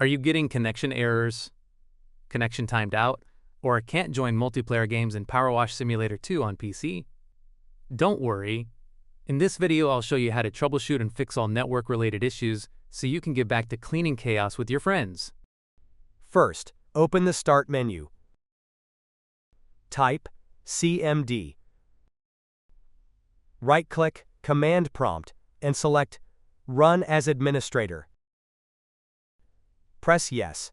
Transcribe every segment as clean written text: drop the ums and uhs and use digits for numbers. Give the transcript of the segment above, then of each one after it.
Are you getting connection errors, connection timed out, or can't join multiplayer games in PowerWash Simulator 2 on PC? Don't worry. In this video, I'll show you how to troubleshoot and fix all network-related issues so you can get back to cleaning chaos with your friends. First, open the Start menu. Type CMD. Right-click Command Prompt and select Run as Administrator. Press Yes.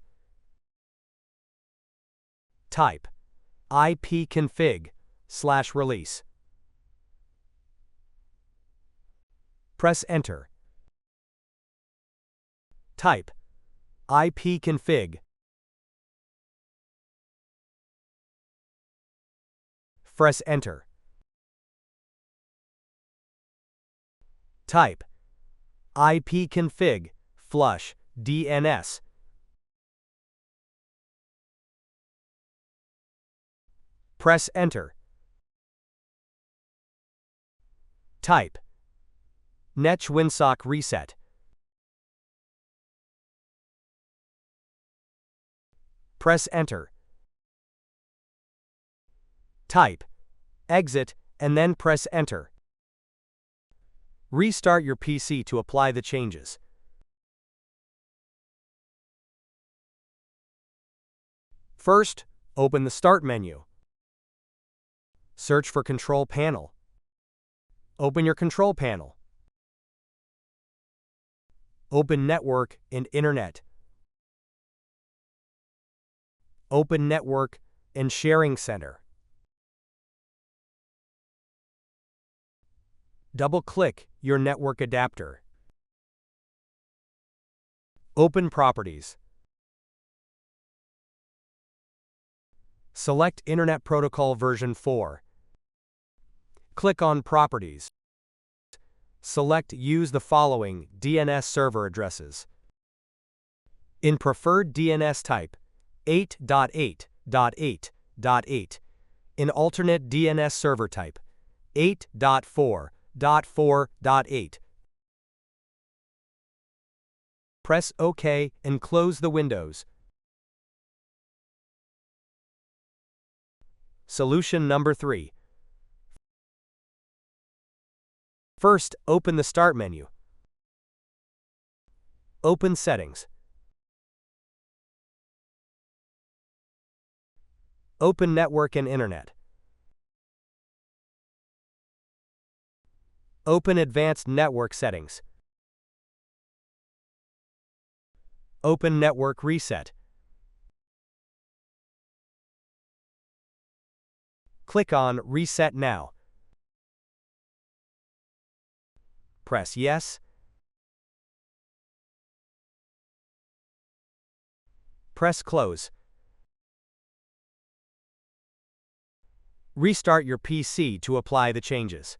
Type ipconfig/release. Press Enter. Type ipconfig. Press Enter. Type ipconfig flush DNS. Press Enter. Type netwinsock reset. Press Enter. Type exit and then press Enter. Restart your PC to apply the changes. First, open the Start menu. Search for Control Panel. Open your Control Panel. Open Network and Internet. Open Network and Sharing Center. Double-click your network adapter. Open Properties. Select Internet Protocol version 4. Click on Properties. Select Use the following DNS server addresses. In preferred DNS type, 8.8.8.8. In alternate DNS server type, 8.4.4.8. Press OK and close the windows. Solution number 3. First, open the Start menu. Open Settings. Open Network and Internet. Open Advanced Network Settings. Open Network Reset. Click on Reset Now. Press Yes. Press Close. Restart your PC to apply the changes.